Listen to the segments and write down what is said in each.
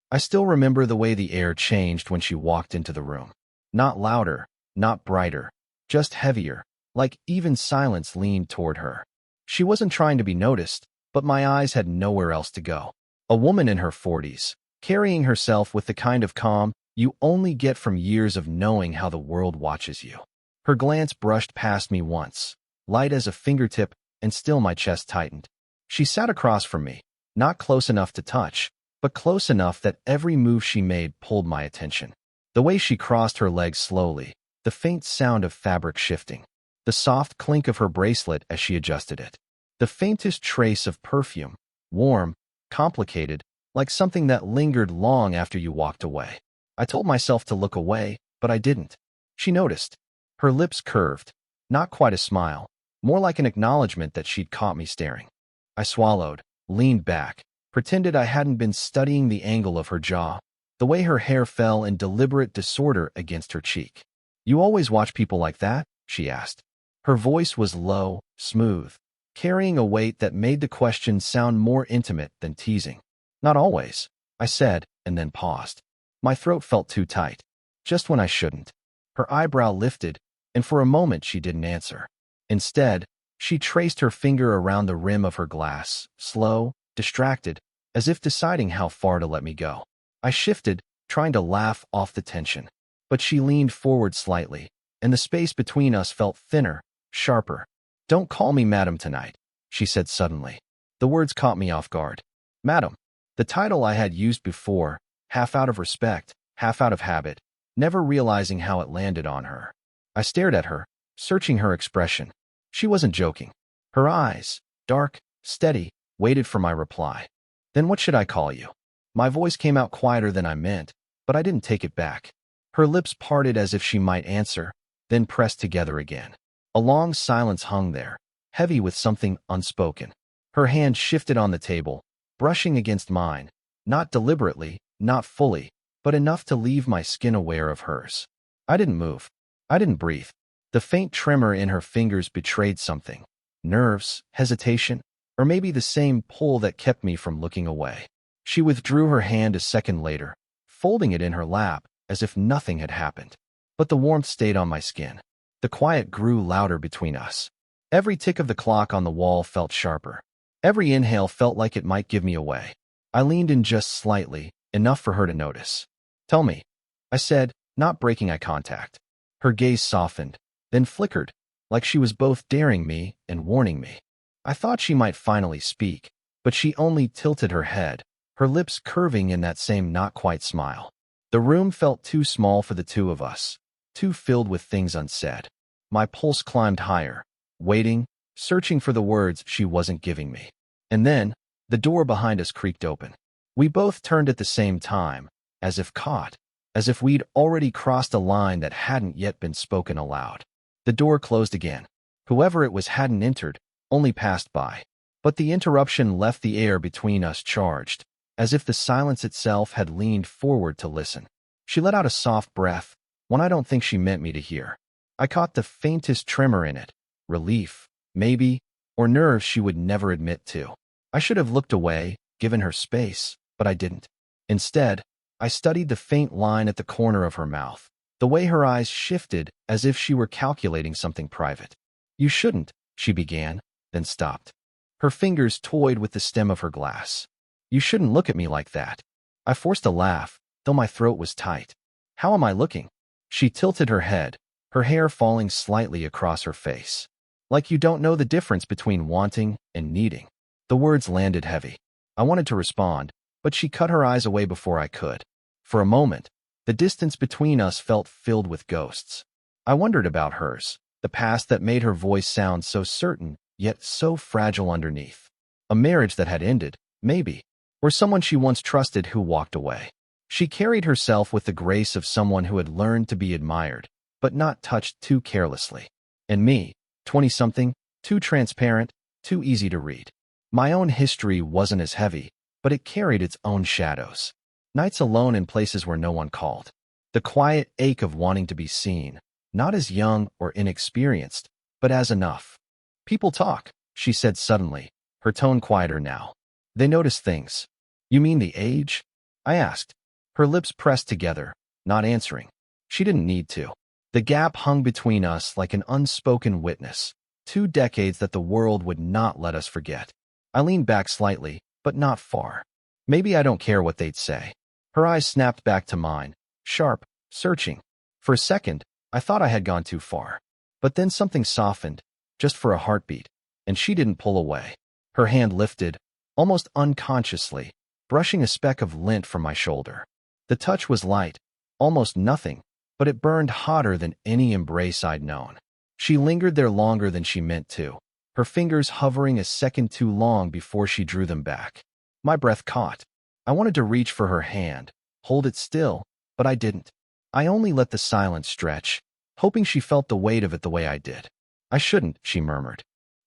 I still remember the way the air changed when she walked into the room. Not louder, not brighter, just heavier, like even silence leaned toward her. She wasn't trying to be noticed, but my eyes had nowhere else to go. A woman in her 40s, carrying herself with the kind of calm you only get from years of knowing how the world watches you. Her glance brushed past me once, light as a fingertip, and still my chest tightened. She sat across from me, not close enough to touch, but close enough that every move she made pulled my attention. The way she crossed her legs slowly, the faint sound of fabric shifting, the soft clink of her bracelet as she adjusted it, the faintest trace of perfume, warm, complicated, like something that lingered long after you walked away. I told myself to look away, but I didn't. She noticed. Her lips curved, not quite a smile, more like an acknowledgement that she'd caught me staring. I swallowed, leaned back, pretended I hadn't been studying the angle of her jaw, the way her hair fell in deliberate disorder against her cheek. "You always watch people like that?" she asked. Her voice was low, smooth, carrying a weight that made the question sound more intimate than teasing. "Not always," I said, and then paused. My throat felt too tight, just when I shouldn't. Her eyebrow lifted, and for a moment she didn't answer. Instead, she traced her finger around the rim of her glass, slow, distracted, as if deciding how far to let me go. I shifted, trying to laugh off the tension. But she leaned forward slightly, and the space between us felt thinner, sharper. "Don't call me Madam tonight," she said suddenly. The words caught me off guard. Madam, the title I had used before, half out of respect, half out of habit, never realizing how it landed on her. I stared at her, searching her expression. She wasn't joking. Her eyes, dark, steady, waited for my reply. "Then what should I call you?" My voice came out quieter than I meant, but I didn't take it back. Her lips parted as if she might answer, then pressed together again. A long silence hung there, heavy with something unspoken. Her hand shifted on the table, brushing against mine, not deliberately, not fully, but enough to leave my skin aware of hers. I didn't move. I didn't breathe. The faint tremor in her fingers betrayed something. Nerves, hesitation, or maybe the same pull that kept me from looking away. She withdrew her hand a second later, folding it in her lap, as if nothing had happened. But the warmth stayed on my skin. The quiet grew louder between us. Every tick of the clock on the wall felt sharper. Every inhale felt like it might give me away. I leaned in just slightly, enough for her to notice. "Tell me," I said, not breaking eye contact. Her gaze softened, then flickered, like she was both daring me and warning me. I thought she might finally speak, but she only tilted her head, her lips curving in that same not-quite smile. The room felt too small for the two of us, too filled with things unsaid. My pulse climbed higher, waiting, searching for the words she wasn't giving me. And then, the door behind us creaked open. We both turned at the same time, as if caught, as if we'd already crossed a line that hadn't yet been spoken aloud. The door closed again. Whoever it was hadn't entered, only passed by. But the interruption left the air between us charged, as if the silence itself had leaned forward to listen. She let out a soft breath, one I don't think she meant me to hear. I caught the faintest tremor in it, relief, maybe, or nerves she would never admit to. I should have looked away, given her space, but I didn't. Instead, I studied the faint line at the corner of her mouth, the way her eyes shifted as if she were calculating something private. "You shouldn't," she began, then stopped. Her fingers toyed with the stem of her glass. "You shouldn't look at me like that." I forced a laugh, though my throat was tight. "How am I looking?" She tilted her head, her hair falling slightly across her face. "Like you don't know the difference between wanting and needing." The words landed heavy. I wanted to respond, but she cut her eyes away before I could. For a moment, the distance between us felt filled with ghosts. I wondered about hers, the past that made her voice sound so certain, yet so fragile underneath. A marriage that had ended, maybe, or someone she once trusted who walked away. She carried herself with the grace of someone who had learned to be admired, but not touched too carelessly. And me, 20-something, too transparent, too easy to read. My own history wasn't as heavy, but it carried its own shadows. Nights alone in places where no one called. The quiet ache of wanting to be seen, not as young or inexperienced, but as enough. "People talk," she said suddenly, her tone quieter now. "They notice things." "You mean the age?" I asked. Her lips pressed together, not answering. She didn't need to. The gap hung between us like an unspoken witness, 2 decades that the world would not let us forget. I leaned back slightly, but not far. Maybe I don't care what they'd say. Her eyes snapped back to mine, sharp, searching. For a second, I thought I had gone too far. But then something softened, just for a heartbeat, and she didn't pull away. Her hand lifted, almost unconsciously, brushing a speck of lint from my shoulder. The touch was light, almost nothing, but it burned hotter than any embrace I'd known. She lingered there longer than she meant to, her fingers hovering a second too long before she drew them back. My breath caught. I wanted to reach for her hand, hold it still, but I didn't. I only let the silence stretch, hoping she felt the weight of it the way I did. I shouldn't, she murmured.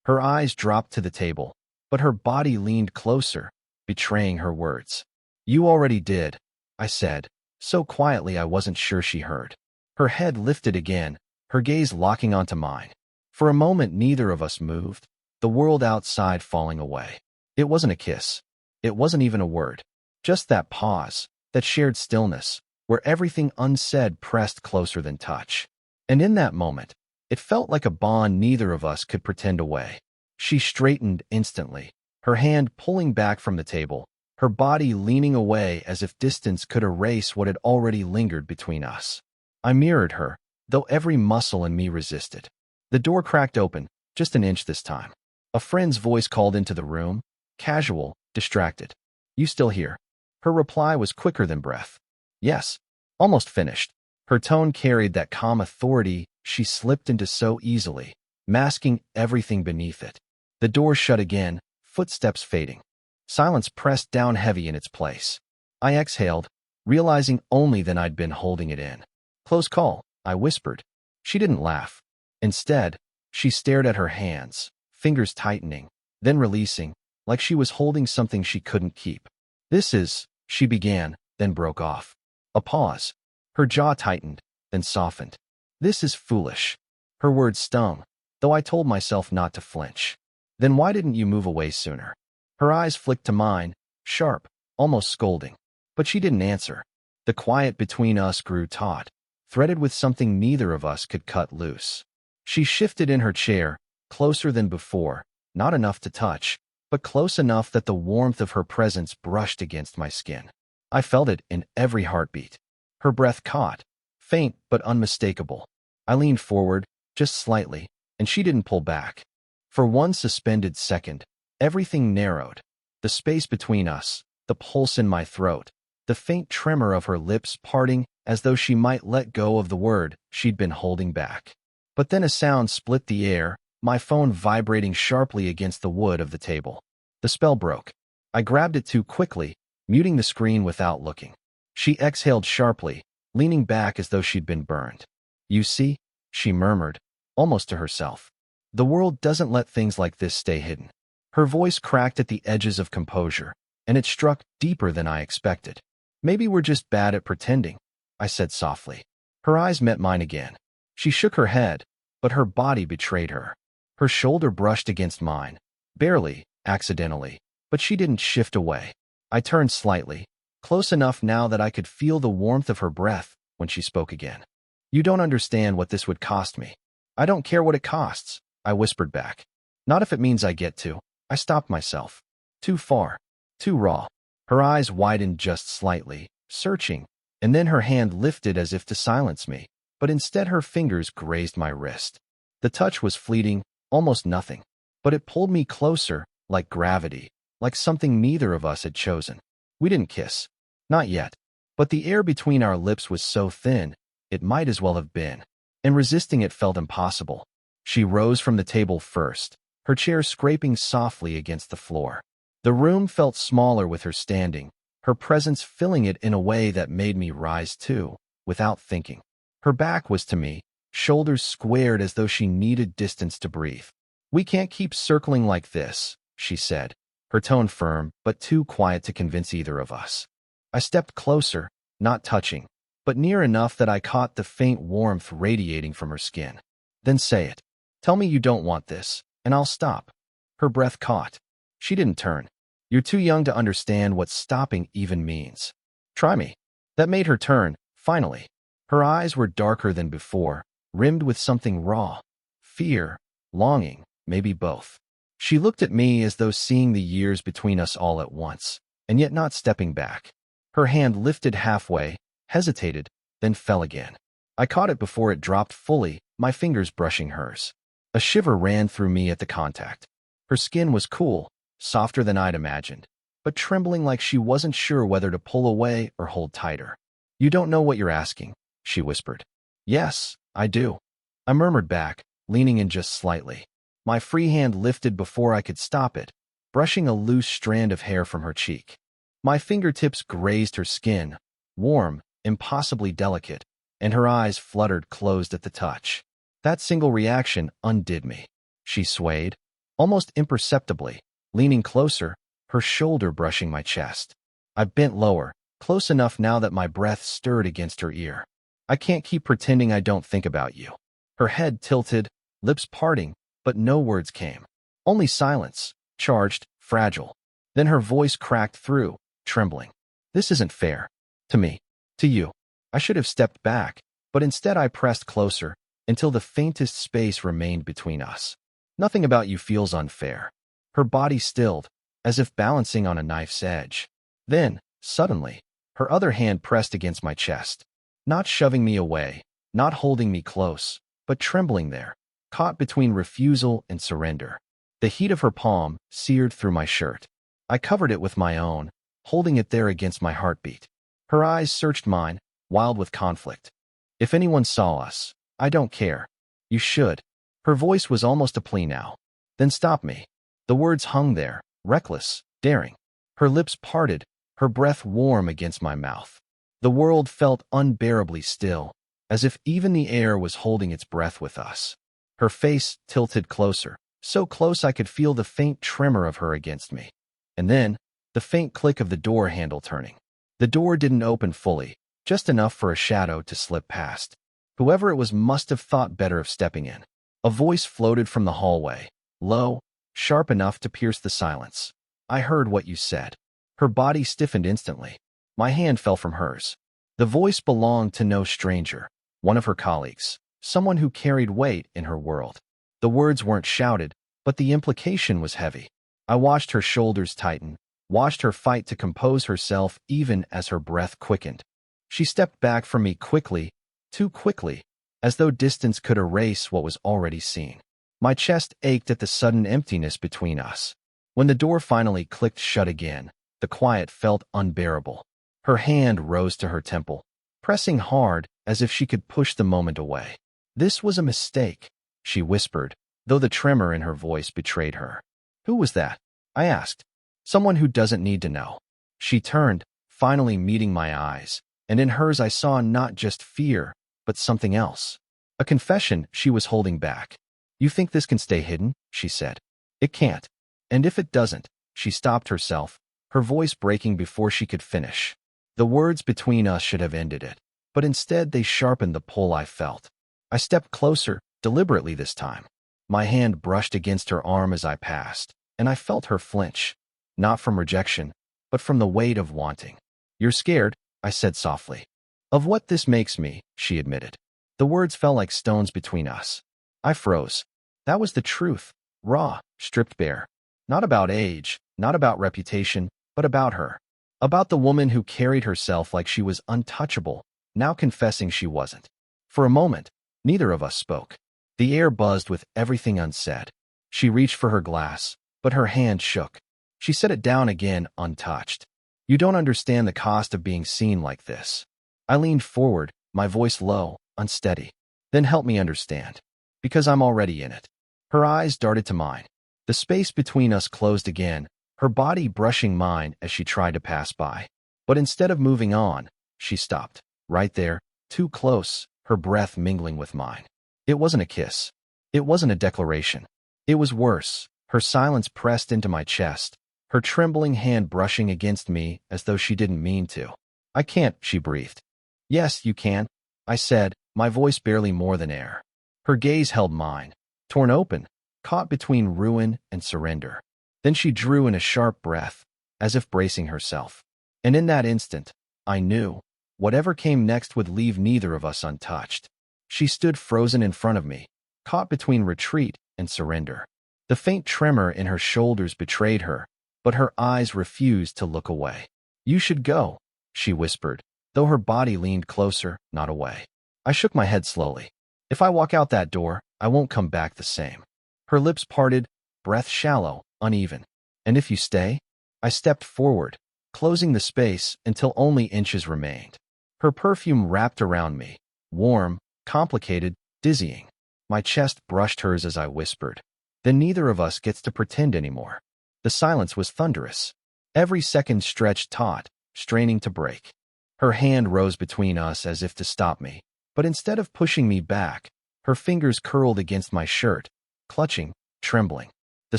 Her eyes dropped to the table, but her body leaned closer, betraying her words. You already did, I said, so quietly I wasn't sure she heard. Her head lifted again, her gaze locking onto mine. For a moment neither of us moved, the world outside falling away. It wasn't a kiss. It wasn't even a word. Just that pause, that shared stillness, where everything unsaid pressed closer than touch. And in that moment, it felt like a bond neither of us could pretend away. She straightened instantly, her hand pulling back from the table, her body leaning away as if distance could erase what had already lingered between us. I mirrored her, though every muscle in me resisted. The door cracked open, just an inch this time. A friend's voice called into the room, casual, distracted. You still here? Her reply was quicker than breath. Yes, almost finished. Her tone carried that calm authority she slipped into so easily, masking everything beneath it. The door shut again, footsteps fading. Silence pressed down heavy in its place. I exhaled, realizing only then I'd been holding it in. Close call, I whispered. She didn't laugh. Instead, she stared at her hands, fingers tightening, then releasing, like she was holding something she couldn't keep. This is, she began, then broke off. A pause. Her jaw tightened, then softened. This is foolish. Her words stung, though I told myself not to flinch. Then why didn't you move away sooner? Her eyes flicked to mine, sharp, almost scolding. But she didn't answer. The quiet between us grew taut, threaded with something neither of us could cut loose. She shifted in her chair, closer than before, not enough to touch, but close enough that the warmth of her presence brushed against my skin. I felt it in every heartbeat. Her breath caught, faint but unmistakable. I leaned forward, just slightly, and she didn't pull back. For one suspended second, everything narrowed. The space between us, the pulse in my throat, the faint tremor of her lips parting as though she might let go of the word she'd been holding back. But then a sound split the air, my phone vibrating sharply against the wood of the table. The spell broke. I grabbed it too quickly, muting the screen without looking. She exhaled sharply, leaning back as though she'd been burned. You see, she murmured, almost to herself. The world doesn't let things like this stay hidden. Her voice cracked at the edges of composure, and it struck deeper than I expected. Maybe we're just bad at pretending, I said softly. Her eyes met mine again. She shook her head, but her body betrayed her. Her shoulder brushed against mine, barely, accidentally, but she didn't shift away. I turned slightly, close enough now that I could feel the warmth of her breath when she spoke again. You don't understand what this would cost me. I don't care what it costs, I whispered back. Not if it means I get to. I stopped myself. Too far. Too raw. Her eyes widened just slightly, searching, and then her hand lifted as if to silence me, but instead her fingers grazed my wrist. The touch was fleeting, almost nothing, but it pulled me closer, like gravity, like something neither of us had chosen. We didn't kiss. Not yet. But the air between our lips was so thin, it might as well have been, and resisting it felt impossible. She rose from the table first, her chair scraping softly against the floor. The room felt smaller with her standing, her presence filling it in a way that made me rise too, without thinking. Her back was to me, shoulders squared as though she needed distance to breathe. We can't keep circling like this, she said, her tone firm but too quiet to convince either of us. I stepped closer, not touching, but near enough that I caught the faint warmth radiating from her skin. Then say it. Tell me you don't want this, and I'll stop. Her breath caught. She didn't turn. You're too young to understand what stopping even means. Try me. That made her turn, finally. Her eyes were darker than before, rimmed with something raw. Fear, longing, maybe both. She looked at me as though seeing the years between us all at once, and yet not stepping back. Her hand lifted halfway, hesitated, then fell again. I caught it before it dropped fully, my fingers brushing hers. A shiver ran through me at the contact. Her skin was cool, softer than I'd imagined, but trembling like she wasn't sure whether to pull away or hold tighter. You don't know what you're asking, she whispered. Yes, I do. I murmured back, leaning in just slightly. My free hand lifted before I could stop it, brushing a loose strand of hair from her cheek. My fingertips grazed her skin, warm, impossibly delicate, and her eyes fluttered closed at the touch. That single reaction undid me. She swayed, almost imperceptibly, leaning closer, her shoulder brushing my chest. I bent lower, close enough now that my breath stirred against her ear. I can't keep pretending I don't think about you. Her head tilted, lips parting, but no words came. Only silence, charged, fragile. Then her voice cracked through, trembling. This isn't fair. To me. To you. I should have stepped back, but instead I pressed closer, until the faintest space remained between us. Nothing about you feels unfair. Her body stilled, as if balancing on a knife's edge. Then, suddenly, her other hand pressed against my chest. Not shoving me away, not holding me close, but trembling there, caught between refusal and surrender. The heat of her palm seared through my shirt. I covered it with my own, holding it there against my heartbeat. Her eyes searched mine, wild with conflict. If anyone saw us, I don't care. You should. Her voice was almost a plea now. Then stop me. The words hung there, reckless, daring. Her lips parted, her breath warm against my mouth. The world felt unbearably still, as if even the air was holding its breath with us. Her face tilted closer, so close I could feel the faint tremor of her against me. And then, the faint click of the door handle turning. The door didn't open fully, just enough for a shadow to slip past. Whoever it was must have thought better of stepping in. A voice floated from the hallway, low, sharp enough to pierce the silence. I heard what you said. Her body stiffened instantly. My hand fell from hers. The voice belonged to no stranger, one of her colleagues, someone who carried weight in her world. The words weren't shouted, but the implication was heavy. I watched her shoulders tighten, watched her fight to compose herself even as her breath quickened. She stepped back from me quickly, too quickly, as though distance could erase what was already seen. My chest ached at the sudden emptiness between us. When the door finally clicked shut again, the quiet felt unbearable. Her hand rose to her temple, pressing hard as if she could push the moment away. This was a mistake, she whispered, though the tremor in her voice betrayed her. Who was that? I asked. Someone who doesn't need to know. She turned, finally meeting my eyes, and in hers I saw not just fear, but something else. A confession she was holding back. You think this can stay hidden? She said. It can't. And if it doesn't, she stopped herself, her voice breaking before she could finish. The words between us should have ended it, but instead they sharpened the pull I felt. I stepped closer, deliberately this time. My hand brushed against her arm as I passed, and I felt her flinch, not from rejection, but from the weight of wanting. You're scared, I said softly. Of what this makes me, she admitted. The words fell like stones between us. I froze. That was the truth, raw, stripped bare. Not about age, not about reputation, but about her. About the woman who carried herself like she was untouchable, now confessing she wasn't. For a moment, neither of us spoke. The air buzzed with everything unsaid. She reached for her glass, but her hand shook. She set it down again, untouched. You don't understand the cost of being seen like this. I leaned forward, my voice low, unsteady. Then help me understand. Because I'm already in it. Her eyes darted to mine. The space between us closed again, her body brushing mine as she tried to pass by. But instead of moving on, she stopped. Right there, too close, her breath mingling with mine. It wasn't a kiss. It wasn't a declaration. It was worse. Her silence pressed into my chest, her trembling hand brushing against me as though she didn't mean to. I can't, she breathed. Yes, you can, I said, my voice barely more than air. Her gaze held mine, torn open, caught between ruin and surrender. Then she drew in a sharp breath, as if bracing herself. And in that instant, I knew. Whatever came next would leave neither of us untouched. She stood frozen in front of me, caught between retreat and surrender. The faint tremor in her shoulders betrayed her, but her eyes refused to look away. "You should go," she whispered, though her body leaned closer, not away. I shook my head slowly. "If I walk out that door, I won't come back the same." Her lips parted, breath shallow, uneven. "And if you stay?" I stepped forward, closing the space until only inches remained. Her perfume wrapped around me, warm, complicated, dizzying. My chest brushed hers as I whispered, "Then neither of us gets to pretend anymore." The silence was thunderous. Every second stretched taut, straining to break. Her hand rose between us as if to stop me, but instead of pushing me back, her fingers curled against my shirt, clutching, trembling. The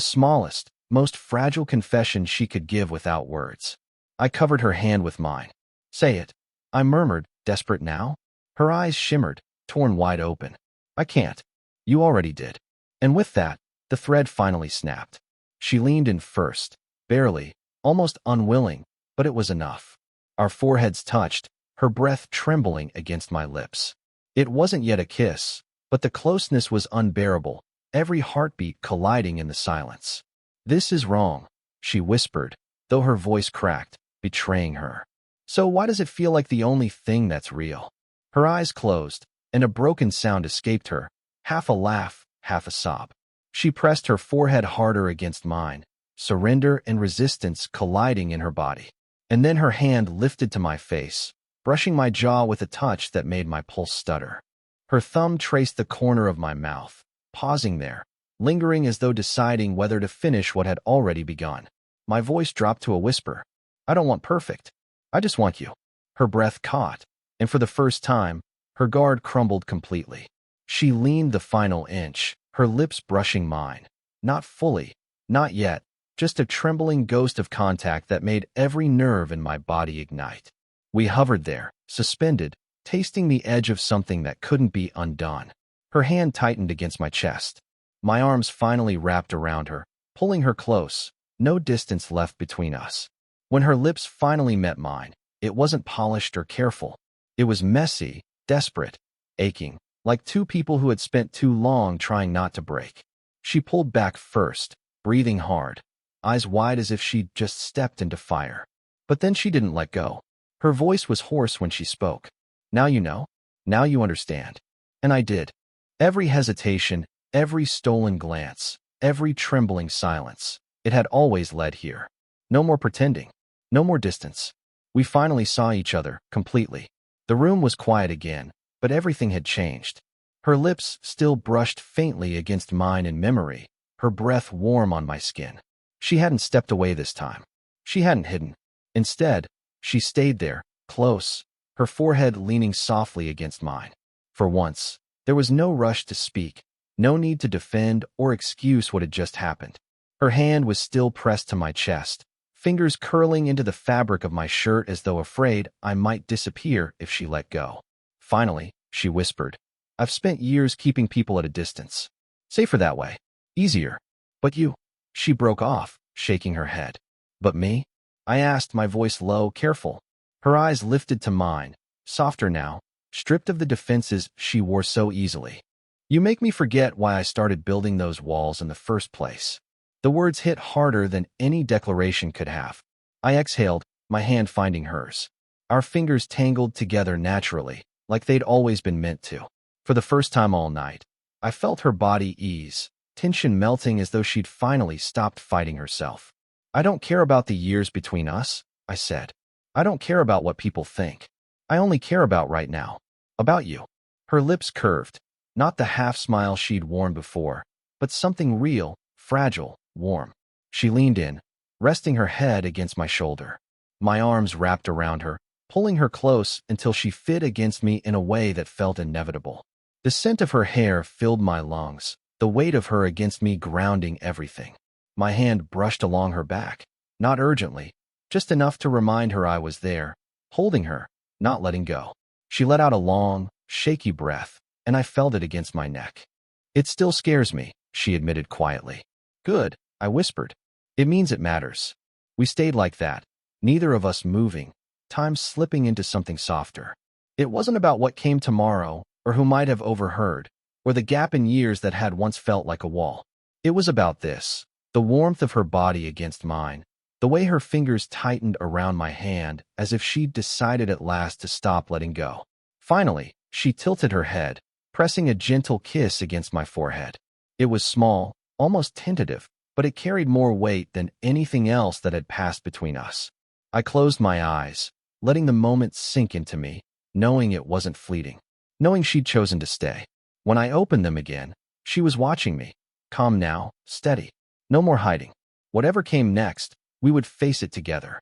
smallest, most fragile confession she could give without words. I covered her hand with mine. "Say it," I murmured, desperate now. Her eyes shimmered, torn wide open. "I can't. You already did." And with that, the thread finally snapped. She leaned in first, barely, almost unwilling, but it was enough. Our foreheads touched, her breath trembling against my lips. It wasn't yet a kiss, but the closeness was unbearable, every heartbeat colliding in the silence. "This is wrong," she whispered, though her voice cracked, betraying her. "So why does it feel like the only thing that's real?" Her eyes closed, and a broken sound escaped her, half a laugh, half a sob. She pressed her forehead harder against mine, surrender and resistance colliding in her body. And then her hand lifted to my face, brushing my jaw with a touch that made my pulse stutter. Her thumb traced the corner of my mouth, pausing there, lingering as though deciding whether to finish what had already begun. My voice dropped to a whisper. "I don't want perfect. I just want you." Her breath caught, and for the first time, her guard crumbled completely. She leaned the final inch, her lips brushing mine. Not fully, not yet, just a trembling ghost of contact that made every nerve in my body ignite. We hovered there, suspended, tasting the edge of something that couldn't be undone. Her hand tightened against my chest. My arms finally wrapped around her, pulling her close, no distance left between us. When her lips finally met mine, it wasn't polished or careful. It was messy, desperate, aching, like two people who had spent too long trying not to break. She pulled back first, breathing hard, eyes wide as if she'd just stepped into fire. But then she didn't let go. Her voice was hoarse when she spoke. "Now you know. Now you understand." And I did. Every hesitation, every stolen glance, every trembling silence. It had always led here. No more pretending. No more distance. We finally saw each other, completely. The room was quiet again, but everything had changed. Her lips still brushed faintly against mine in memory, her breath warm on my skin. She hadn't stepped away this time. She hadn't hidden. Instead, she stayed there, close, her forehead leaning softly against mine. For once, there was no rush to speak, no need to defend or excuse what had just happened. Her hand was still pressed to my chest, fingers curling into the fabric of my shirt as though afraid I might disappear if she let go. Finally, she whispered, "I've spent years keeping people at a distance. Safer that way. Easier. But you..." She broke off, shaking her head. "But me?" I asked, my voice low, careful. Her eyes lifted to mine, softer now, stripped of the defenses she wore so easily. "You make me forget why I started building those walls in the first place." The words hit harder than any declaration could have. I exhaled, my hand finding hers. Our fingers tangled together naturally, like they'd always been meant to. For the first time all night, I felt her body ease, tension melting as though she'd finally stopped fighting herself. "I don't care about the years between us," I said. "I don't care about what people think. I only care about right now. About you." Her lips curved, not the half-smile she'd worn before, but something real, fragile, warm. She leaned in, resting her head against my shoulder. My arms wrapped around her, pulling her close until she fit against me in a way that felt inevitable. The scent of her hair filled my lungs, the weight of her against me grounding everything. My hand brushed along her back, not urgently, just enough to remind her I was there, holding her, not letting go. She let out a long, shaky breath, and I felt it against my neck. "It still scares me," she admitted quietly. "Good," I whispered. "It means it matters." We stayed like that, neither of us moving, time slipping into something softer. It wasn't about what came tomorrow, or who might have overheard, or the gap in years that had once felt like a wall. It was about this, the warmth of her body against mine, the way her fingers tightened around my hand as if she'd decided at last to stop letting go. Finally, she tilted her head, pressing a gentle kiss against my forehead. It was small, almost tentative, but it carried more weight than anything else that had passed between us. I closed my eyes, letting the moment sink into me, knowing it wasn't fleeting, knowing she'd chosen to stay. When I opened them again, she was watching me, calm now, steady. No more hiding. Whatever came next, we would face it together.